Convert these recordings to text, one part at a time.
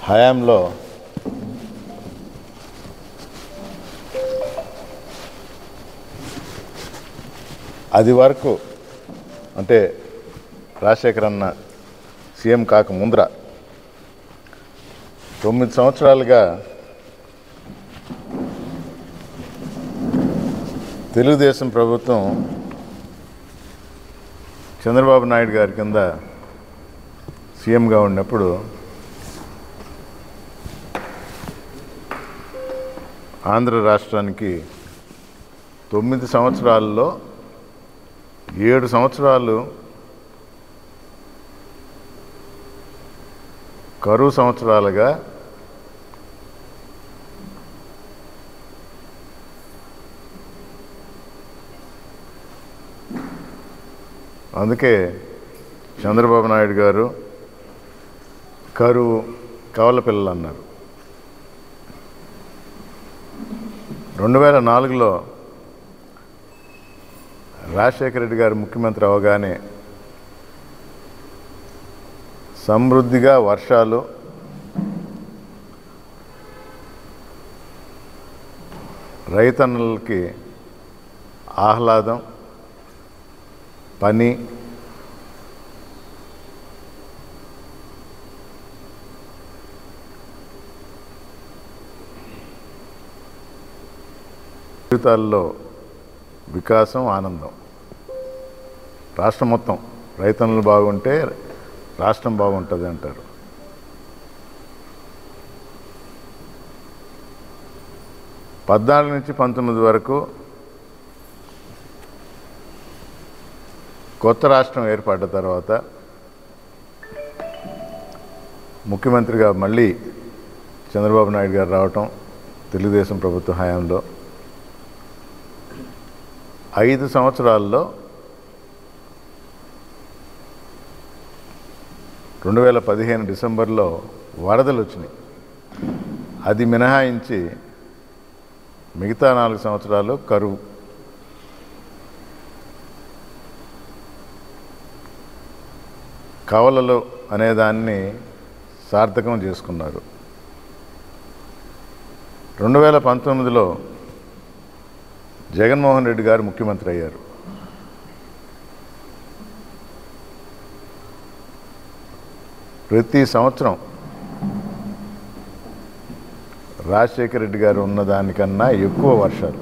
హయాంలో అది వరకు అంటే రాజశేఖర్ అన్న సీఎం కాక ముందర 9 సంవత్సరాలుగా తెలుగుదేశం ప్రభుత్వం చంద్రబాబు నాయుడు గారి కింద సీఎంగా ఉన్నప్పుడు ఆంధ్ర రాష్ట్రానికి 9 సంవత్సరాల్లో 7 సంవత్సరాలు కరువు సంవత్సరాలుగా అందుకే చంద్రబాబు నాయుడు గారు కరువు కవల పిల్లలు అన్నారు. 2004లో రాజశేఖర రెడ్డి గారు ముఖ్యమంత్రి అవగానే సమృద్ధిగా వర్షాలు, రైతన్నలకి ఆహ్లాదం, పని, జీవితాల్లో వికాసం, ఆనందం. రాష్ట్రం మొత్తం రైతన్నులు బాగుంటే రాష్ట్రం బాగుంటుంది అంటారు. పద్నాలుగు నుంచి 19 వరకు కొత్త రాష్ట్రం ఏర్పడ్డ తర్వాత ముఖ్యమంత్రిగా మళ్ళీ చంద్రబాబు నాయుడు గారు రావటం తెలుగుదేశం ప్రభుత్వ హయాంలో 5 సంవత్సరాల్లో 2015 డిసెంబర్లో వరదలు వచ్చినాయి. అది మినహాయించి మిగతా 4 సంవత్సరాలు కరువు. కవలలు అనేదాన్ని సార్థకం చేసుకున్నారు. 2019లో జగన్మోహన్ రెడ్డి గారు ముఖ్యమంత్రి అయ్యారు. ప్రతి సంవత్సరం రాజశేఖర రెడ్డి గారు ఉన్నదానికన్నా ఎక్కువ వర్షాలు.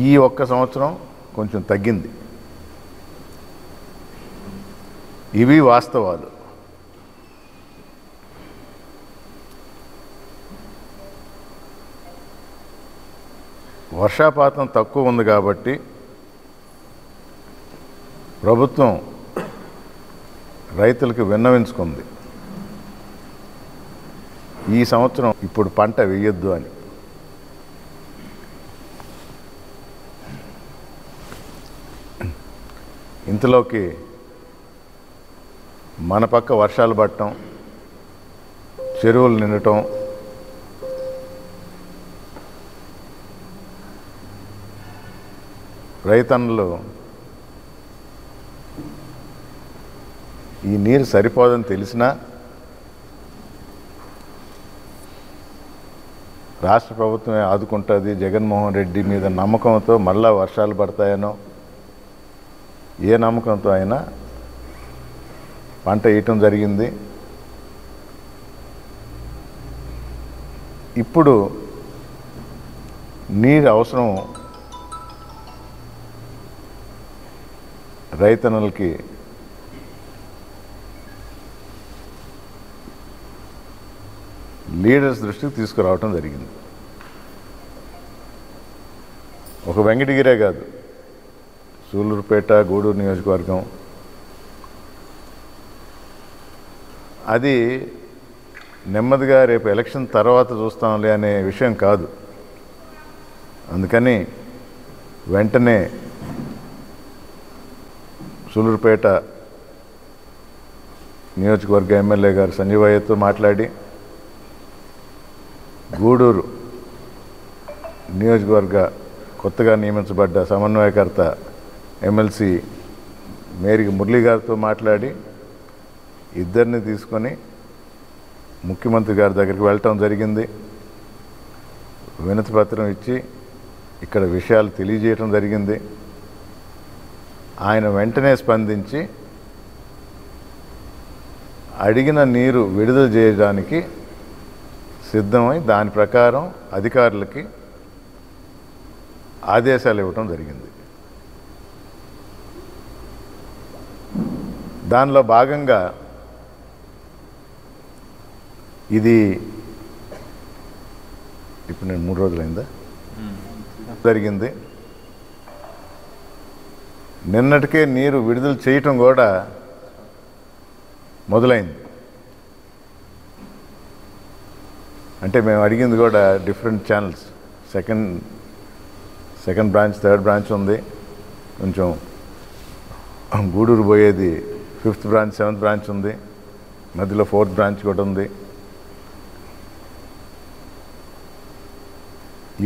ఈ ఒక్క సంవత్సరం కొంచెం తగ్గింది. ఇవి వాస్తవాలు. వర్షాపాతం తక్కువ ఉంది కాబట్టి ప్రభుత్వం రైతులకు విన్నవించుకుంది, ఈ సంవత్సరం ఇప్పుడు పంట వేయొద్దు అని. ఇంతలోకి మన పక్క వర్షాలు పడటం, చెరువులు నిండటం, రైతన్నులు ఈ నీరు సరిపోదని తెలిసినా రాష్ట్ర ప్రభుత్వమే ఆదుకుంటుంది, జగన్మోహన్ రెడ్డి మీద నమ్మకంతో మళ్ళా వర్షాలు పడతాయనో ఏ నమ్మకంతో అయినా పంట వేయటం జరిగింది. ఇప్పుడు నీరు అవసరం రైతన్నులకి. లీడర్స్ దృష్టికి తీసుకురావటం జరిగింది. ఒక వెంకటగిరే కాదు, సూలూరుపేట, గూడూరు నియోజకవర్గం, అది నెమ్మదిగా రేపు ఎలక్షన్ తర్వాత చూస్తాంలే అనే విషయం కాదు. అందుకని వెంటనే సూలూరుపేట నియోజకవర్గ ఎమ్మెల్యే గారు సంజీవయ్యతో మాట్లాడి గూడూరు నియోజకవర్గ కొత్తగా నియమించబడ్డ సమన్వయకర్త ఎమ్మెల్సీ మేరీ మురళీ గారితో మాట్లాడి ఇద్దరిని తీసుకొని ముఖ్యమంత్రి గారి దగ్గరికి వెళ్ళటం జరిగింది. వినతి పత్రం ఇచ్చి ఇక్కడ విషయాలు తెలియజేయటం జరిగింది. ఆయన వెంటనే స్పందించి అడిగిన నీరు విడుదల చేయడానికి సిద్ధమై దాని ప్రకారం అధికారులకి ఆదేశాలు ఇవ్వటం జరిగింది. దానిలో భాగంగా ఇది ఇప్పుడు నేను 3 రోజులైందా జరిగింది. నిన్నటికే నీరు విడుదల చేయటం కూడా మొదలైంది. అంటే మేము అడిగింది కూడా different channels, second branch, third branch ఉంది, కొంచెం గూడూరు పోయేది 5th బ్రాంచ్, 7th బ్రాంచ్ ఉంది, మధ్యలో 4th బ్రాంచ్ కూడా ఉంది.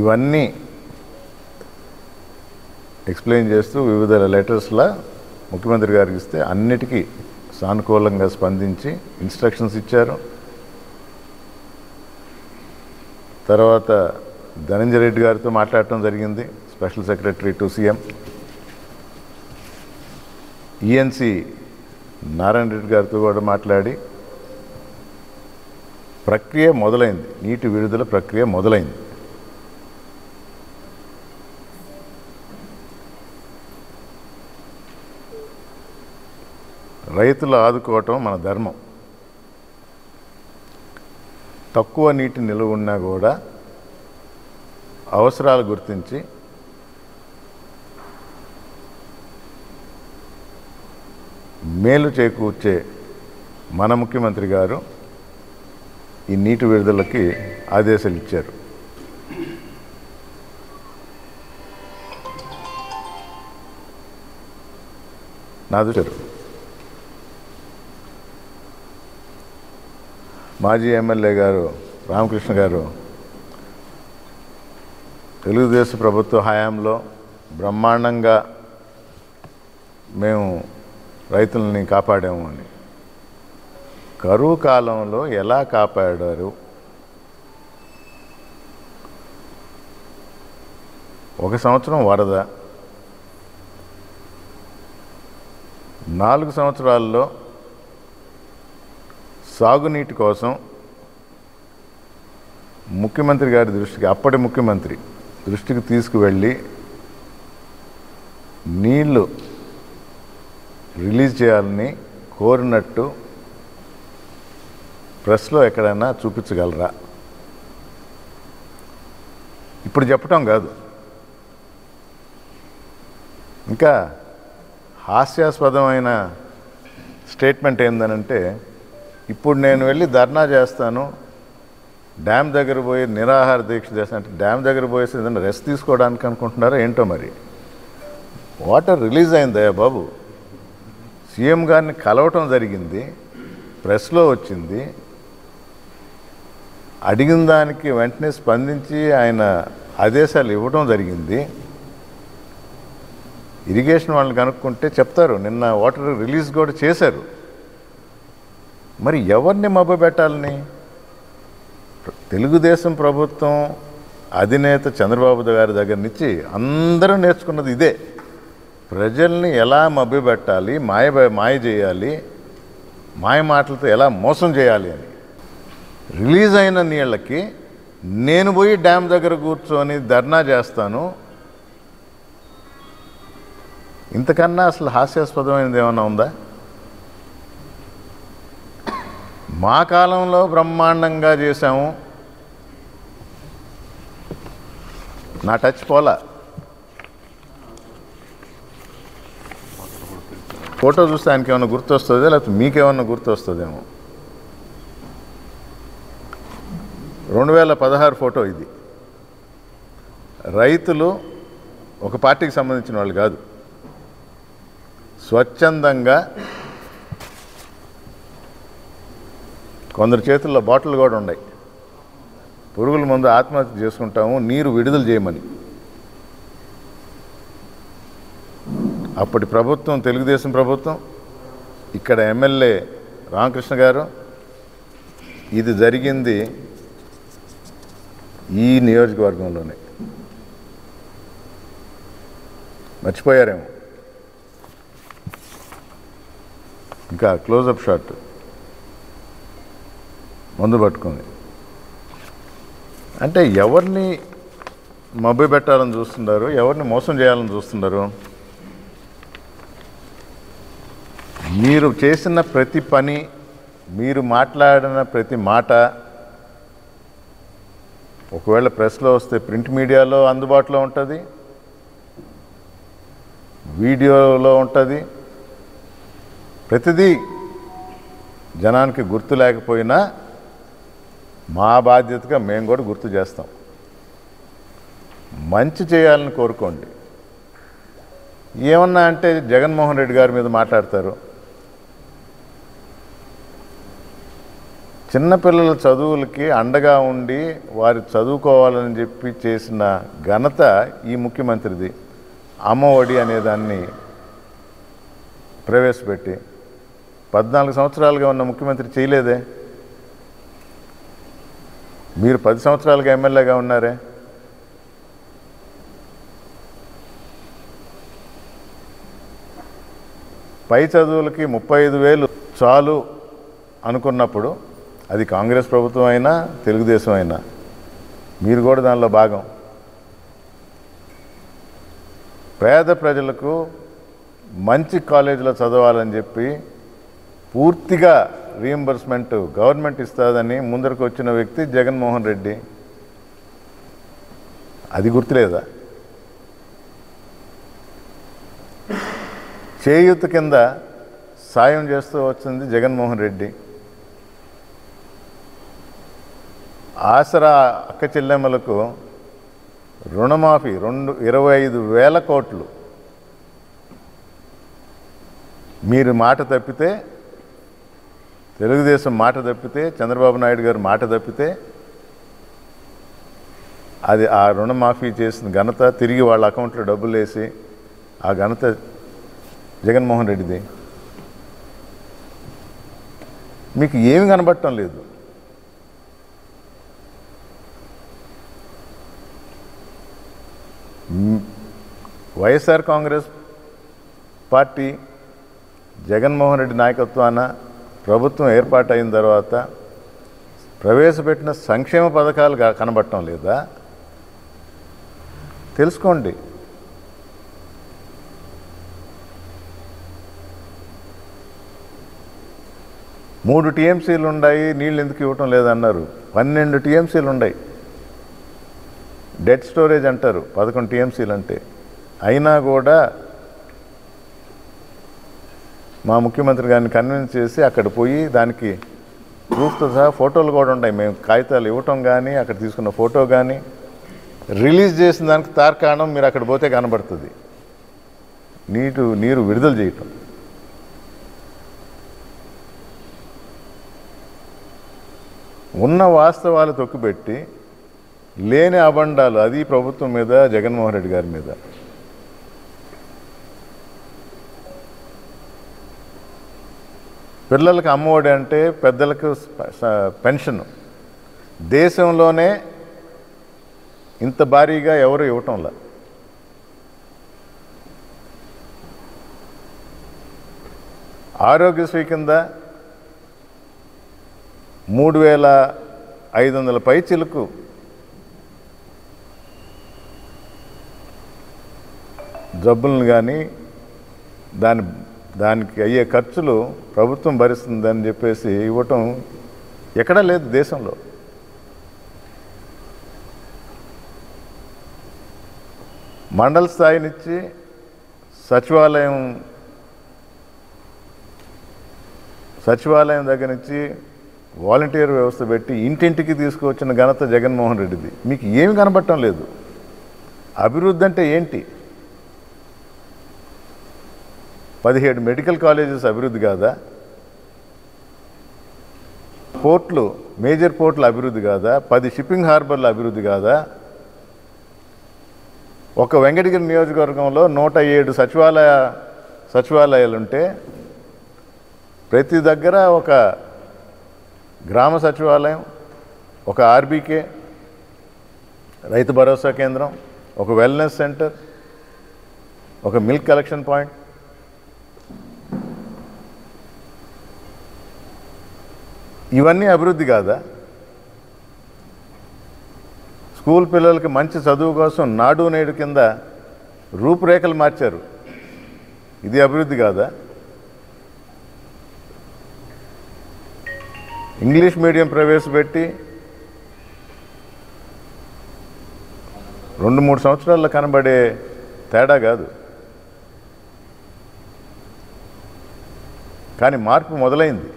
ఇవన్నీ ఎక్స్ప్లెయిన్ చేస్తూ వివిధ లెటర్స్లా ముఖ్యమంత్రి గారికి ఇస్తే అన్నిటికీ సానుకూలంగా స్పందించి ఇన్స్ట్రక్షన్స్ ఇచ్చారు. తర్వాత ధనంజయ రెడ్డి గారితో మాట్లాడటం జరిగింది, special secretary to CM. ENC Narayana Reddy గారితో కూడా మాట్లాడి ప్రక్రియ మొదలైంది, నీటి విడుదల ప్రక్రియ మొదలైంది. రైతులు ఆదుకోవటం మన ధర్మం. తక్కువ నీటి నిలువ ఉన్నా కూడా అవసరాలు గుర్తించి మేలు చేకూర్చే మన ముఖ్యమంత్రి గారు ఈ నీటి విడుదలకి ఆదేశాలు ఇచ్చారు. మాజీ ఎమ్మెల్యే గారు రామకృష్ణ గారు తెలుగుదేశం ప్రభుత్వ హయాంలో బ్రహ్మాండంగా మేము రైతులని కాపాడాము అని, కరువు కాలంలో ఎలా కాపాడారు? ఒక సంవత్సరం వరద, 4 సంవత్సరాల్లో సాగునీటి కోసం ముఖ్యమంత్రి గారి దృష్టికి, అప్పటి ముఖ్యమంత్రి దృష్టికి తీసుకువెళ్ళి నీళ్లు రిలీజ్ చేయాలని కోరినట్టు ప్రెస్లో ఎక్కడైనా చూపించగలరా? ఇప్పుడు చెప్పటం కాదు, ఇంకా హాస్యాస్పదమైన స్టేట్మెంట్ ఏందనంటే, ఇప్పుడు నేను వెళ్ళి ధర్నా చేస్తాను, డ్యామ్ దగ్గర పోయి నిరాహార దీక్ష చేస్తాను అంటే డ్యామ్ దగ్గర పోయేసి ఏదైనా రెస్ట్ తీసుకోవడానికి అనుకుంటున్నారో ఏంటో మరి. వాటర్ రిలీజ్ అయిందయ్యా బాబు, సీఎం గారిని కలవటం జరిగింది, ప్రెస్లో వచ్చింది, అడిగిన దానికి వెంటనే స్పందించి ఆయన ఆదేశాలు ఇవ్వడం జరిగింది. ఇరిగేషన్ వాళ్ళని కనుక్కుంటే చెప్తారు, నిన్న వాటర్ రిలీజ్ కూడా చేశారు. మరి ఎవరిని మభ్యపెట్టాలని? తెలుగుదేశం ప్రభుత్వం అధినేత చంద్రబాబు గారి దగ్గర నుంచి అందరూ నేర్చుకున్నది ఇదే, ప్రజల్ని ఎలా మభ్యపెట్టాలి, మాయ చేయాలి, మాయ మాటలతో ఎలా మోసం చేయాలి అని. రిలీజ్ అయిన నీళ్ళకి నేను పోయి డ్యామ్ దగ్గర కూర్చొని ధర్నా చేస్తాను, ఇంతకన్నా అసలు హాస్యాస్పదమైనది ఏమన్నా ఉందా? మా కాలంలో బ్రహ్మాండంగా చేశాము, నా టచ్ పోలా. ఫోటో చూస్తే ఆయనకి ఏమన్నా గుర్తొస్తుందో లేకపోతే మీకేమన్నా గుర్తొస్తుందేమో. 2016 ఫోటో ఇది. రైతులు ఒక పార్టీకి సంబంధించిన వాళ్ళు కాదు, స్వచ్ఛందంగా కొందరు చేతుల్లో బాటిల్ కూడా ఉన్నాయి, పురుగుల మందు ఆత్మహత్య చేసుకుంటాము, నీరు విడుదల చేయమని. అప్పటి ప్రభుత్వం తెలుగుదేశం ప్రభుత్వం, ఇక్కడ ఎమ్మెల్యే రామకృష్ణ గారు. ఇది జరిగింది ఈ నియోజకవర్గంలోనే. మర్చిపోయారేమో. ఇంకా క్లోజప్ షాట్ మందు పట్టుకుంది. అంటే ఎవరిని మభ్య పెట్టాలని చూస్తున్నారు, ఎవరిని మోసం చేయాలని చూస్తున్నారు? మీరు చేసిన ప్రతి పని, మీరు మాట్లాడిన ప్రతి మాట ఒకవేళ ప్రెస్లో వస్తే ప్రింట్ మీడియాలో అందుబాటులో ఉంటుంది, వీడియోలో ఉంటుంది. ప్రతిదీ జనానికి గుర్తు లేకపోయినా మా బాధ్యతగా మేము కూడా గుర్తు చేస్తాం. మంచి చేయాలని కోరుకోండి. ఏమన్నా అంటే జగన్మోహన్ రెడ్డి గారి మీద మాట్లాడతారు. చిన్నపిల్లల చదువులకి అండగా ఉండి వారు చదువుకోవాలని చెప్పి చేసిన ఘనత ఈ ముఖ్యమంత్రిది. అమ్మఒడి అనేదాన్ని ప్రవేశపెట్టి 14 సంవత్సరాలుగా ఉన్న ముఖ్యమంత్రి చేయలేదే. మీరు 10 సంవత్సరాలుగా ఎమ్మెల్యేగా ఉన్నారే. పై చదువులకి 35,000 చాలు అనుకున్నప్పుడు, అది కాంగ్రెస్ ప్రభుత్వం అయినా తెలుగుదేశం అయినా, మీరు కూడా దానిలో భాగం. పేద ప్రజలకు మంచి కాలేజీలో చదవాలని చెప్పి పూర్తిగా రీయింబర్స్మెంట్ గవర్నమెంట్ ఇస్తుందని ముందరకు వచ్చిన వ్యక్తి జగన్మోహన్ రెడ్డి. అది గుర్తులేదా? చేయూత కింద సాయం చేస్తూ వచ్చింది జగన్మోహన్ రెడ్డి. ఆసరా అక్క చెల్లెమ్మలకు రుణమాఫీ 25,000 కోట్లు. మీరు మాట తప్పితే, తెలుగుదేశం మాట తప్పితే, చంద్రబాబు నాయుడు గారు మాట తప్పితే, అది ఆ రుణమాఫీ చేసిన ఘనత, తిరిగి వాళ్ళ అకౌంట్లో డబ్బులు వేసి ఆ ఘనత జగన్మోహన్ రెడ్డిది. మీకు ఏమి కనబడటం లేదు. వైఎస్ఆర్ కాంగ్రెస్ పార్టీ జగన్మోహన్ రెడ్డి నాయకత్వాన ప్రభుత్వం ఏర్పాటైన తర్వాత ప్రవేశపెట్టిన సంక్షేమ పథకాలు కనబడటం లేదా? తెలుసుకోండి. మూడు టీఎంసీలు ఉన్నాయి, నీళ్ళు ఎందుకు ఇవ్వటం లేదన్నారు. 12 టీఎంసీలు ఉన్నాయి. డెడ్ స్టోరేజ్ అంటారు 11 టీఎంసీలు అంటే. అయినా కూడా మా ముఖ్యమంత్రి గారిని కన్విన్స్ చేసి అక్కడ పోయి దానికి ప్రూఫ్తో సహా ఫోటోలు కూడా ఉన్నాయి. మేము కాగితాలు ఇవ్వటం కానీ, అక్కడ తీసుకున్న ఫోటో కానీ, రిలీజ్ చేసిన దానికి తార్కాణం మీరు అక్కడ పోతే కనబడుతుంది. నీరు విడుదల చేయటం. ఉన్న వాస్తవాలు తొక్కిపెట్టి లేని అబండాలు, అది ప్రభుత్వం మీద, జగన్మోహన్ రెడ్డి గారి మీద. పిల్లలకు అమ్మఒడి అంటే పెద్దలకు పెన్షన్. దేశంలోనే ఇంత భారీగా ఎవరు ఇవ్వటంలా. ఆరోగ్యశ్రీ కింద 3,500 పైచిలకు జబ్బులను కానీ దానికి అయ్యే ఖర్చులు ప్రభుత్వం భరిస్తుందని చెప్పేసి ఇవ్వటం ఎక్కడా లేదు దేశంలో. మండల స్థాయి నుంచి సచివాలయం దగ్గర నుంచి వాలంటీర్ వ్యవస్థ పెట్టి ఇంటింటికి తీసుకువచ్చిన ఘనత జగన్మోహన్ రెడ్డిది. మీకు ఏమి కనబడటం లేదు. అభివృద్ధి అంటే ఏంటి? 17 మెడికల్ కాలేజెస్ అభివృద్ధి కాదా? పోర్ట్లు, మేజర్ పోర్ట్లు అభివృద్ధి కాదా? 10 షిప్పింగ్ హార్బర్లు అభివృద్ధి కాదా? ఒక వెంకటగిరి నియోజకవర్గంలో 107 సచివాలయ సచివాలయాలు ఉంటే ప్రతి దగ్గర ఒక గ్రామ సచివాలయం, ఒక ఆర్బీకే రైతు భరోసా కేంద్రం, ఒక వెల్నెస్ సెంటర్, ఒక మిల్క్ కలెక్షన్ పాయింట్, ఇవన్నీ అభివృద్ధి కాదా? స్కూల్ పిల్లలకి మంచి చదువు కోసం నాడు నేడు కింద రూపురేఖలు మార్చారు. ఇది అభివృద్ధి కాదా? ఇంగ్లీష్ మీడియం ప్రవేశపెట్టి 2-3 సంవత్సరాల్లో కనబడే తేడా కాదు. కానీ మార్పు మొదలైంది.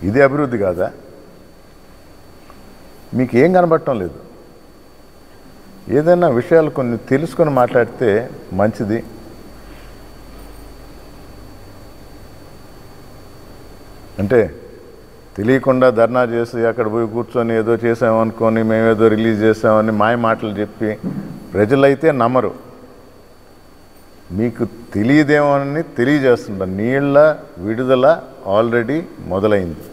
ఇది అభివృద్ధి కాదా? మీకు ఏం కనబడటం లేదు. ఏదైనా విషయాలు కొన్ని తెలుసుకొని మాట్లాడితే మంచిది. అంటే తెలియకుండా ధర్నా చేసి అక్కడ పోయి కూర్చొని ఏదో చేసామనుకొని మేమేదో రిలీజ్ చేసామని మాయ మాటలు చెప్పి ప్రజలైతే నమ్మరు. మీకు తెలియదేమోనని తెలియజేస్తుంటారు. నీళ్ల విడుదల ఆల్రెడీ మొదలైంది.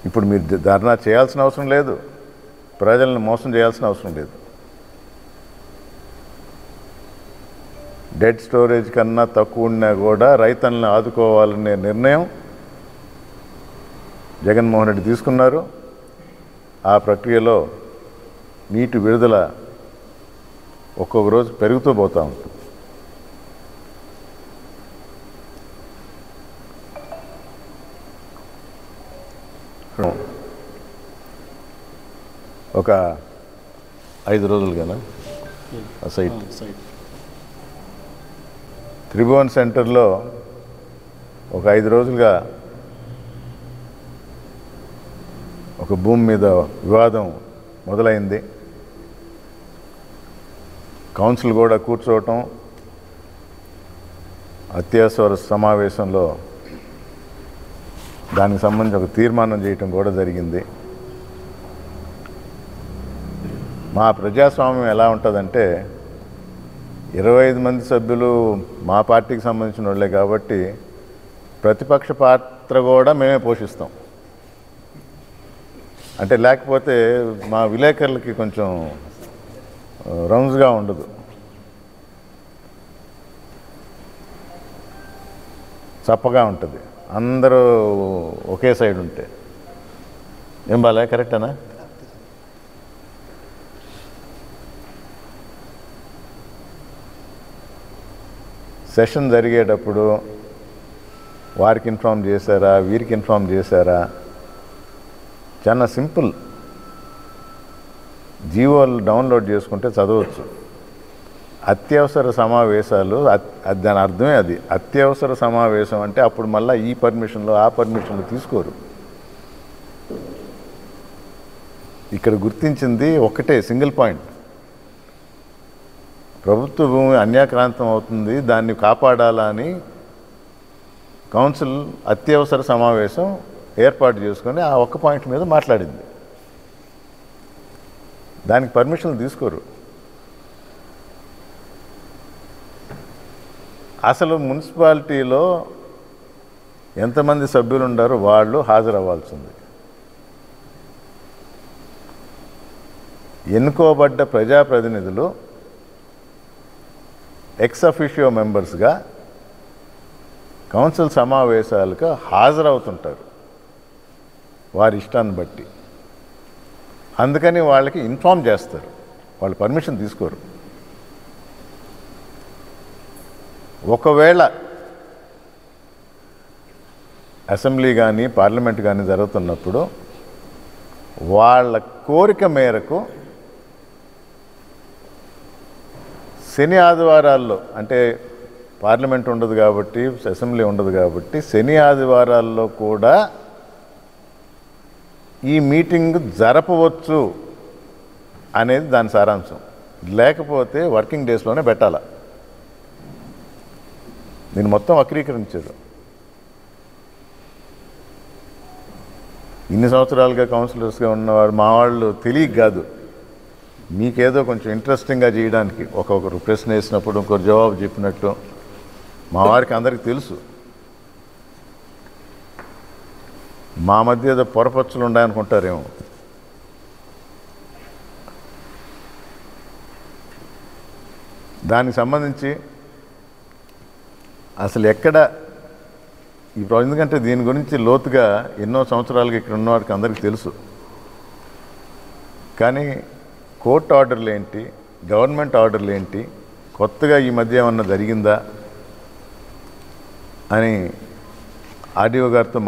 ఇప్పుడు మీరు ధర్నా చేయాల్సిన అవసరం లేదు, ప్రజలను మోసం చేయాల్సిన అవసరం లేదు. డెడ్ స్టోరేజ్ కన్నా తక్కువ ఉన్నా కూడా రైతులను ఆదుకోవాలనే నిర్ణయం జగన్మోహన్ రెడ్డి తీసుకున్నారు. ఆ ప్రక్రియలో నీటి విడుదల ఒక్కొక్క రోజు పెరుగుతూ పోతూ ఉంటుంది. ఒక 5 రోజులు కదా ఆ సైట్ త్రిభువన్ సెంటర్లో ఒక 5 రోజులుగా ఒక భూమి మీద వివాదం మొదలైంది. కౌన్సిల్ కూడా కూర్చోవటం, అత్యవసర సమావేశంలో దానికి సంబంధించి ఒక తీర్మానం చేయటం కూడా జరిగింది. మా ప్రజాస్వామ్యం ఎలా ఉంటుందంటే 25 మంది సభ్యులు మా పార్టీకి సంబంధించిన వాళ్ళే కాబట్టి ప్రతిపక్ష పాత్ర కూడా మేమే పోషిస్తాం. అంటే లేకపోతే మా విలేకరులకి కొంచెం రౌండ్స్గా ఉండదు. చప్పగా ఉంటుంది అందరూ ఒకే సైడ్ ఉంటే. ఏం బాలే, కరెక్టేనా? సెషన్ జరిగేటప్పుడు వారికి ఇన్ఫార్మ్ చేశారా, వీరికి ఇన్ఫార్మ్ చేశారా? చాలా సింపుల్. జీవోలు డౌన్లోడ్ చేసుకుంటే చదవచ్చు. అత్యవసర సమావేశాలు, దాని అర్థమే అది. అత్యవసర సమావేశం అంటే అప్పుడు మళ్ళీ ఈ పర్మిషన్లు ఆ పర్మిషన్లు తీసుకోరు. ఇక్కడ గుర్తించింది ఒకటే సింగిల్ పాయింట్. ప్రభుత్వ భూమి అన్యాక్రాంతం అవుతుంది, దాన్ని కాపాడాలని కౌన్సిల్ అత్యవసర సమావేశం ఏర్పాటు చేసుకొని ఆ ఒక్క పాయింట్ మీద మాట్లాడింది. దానికి పర్మిషన్లు తీసుకోరు. అసలు మున్సిపాలిటీలో ఎంతమంది సభ్యులు ఉండారో వాళ్ళు హాజరవ్వాల్సింది. ఎన్నుకోబడ్డ ప్రజాప్రతినిధులు ఎక్స్ అఫిషియో మెంబర్స్గా కౌన్సిల్ సమావేశాలకు హాజరవుతుంటారు వారి ఇష్టాన్ని బట్టి. అందుకని వాళ్ళకి ఇన్ఫార్మ్ చేస్తారు, వాళ్ళు పర్మిషన్ తీసుకోరు. ఒకవేళ అసెంబ్లీ కానీ పార్లమెంట్ కానీ జరుగుతున్నప్పుడు వాళ్ళ కోరిక మేరకు శని ఆదివారాల్లో, అంటే పార్లమెంట్ ఉండదు కాబట్టి, అసెంబ్లీ ఉండదు కాబట్టి, శని ఆదివారాల్లో కూడా ఈ మీటింగ్ జరపవచ్చు అనేది దాని సారాంశం. లేకపోతే వర్కింగ్ డేస్లోనే పెట్టాల. దీన్ని మొత్తం వక్రీకరించారు. ఇన్ని సంవత్సరాలుగా కౌన్సిలర్స్గా ఉన్నవారు మా వాళ్ళు తెలియక కాదు, మీకేదో కొంచెం ఇంట్రెస్టింగ్గా చేయడానికి ఒక్కొక్కరు ప్రశ్న వేసినప్పుడు ఇంకొకరు జవాబు చెప్పినట్టు మా వారికి అందరికీ తెలుసు. మా మధ్య ఏదో పొరపచ్చులు ఉన్నాయనుకుంటారేమో. దానికి సంబంధించి అసలు ఎక్కడ ఇప్పుడు, ఎందుకంటే దీని గురించి లోతుగా ఎన్నో సంవత్సరాలుగా ఇక్కడ ఉన్న వారికి అందరికీ తెలుసు. కానీ కోర్టు ఆర్డర్లు ఏంటి, గవర్నమెంట్ ఆర్డర్లు ఏంటి, కొత్తగా ఈ మధ్య ఏమన్నా జరిగిందా అని ఆర్డీఓ గారితో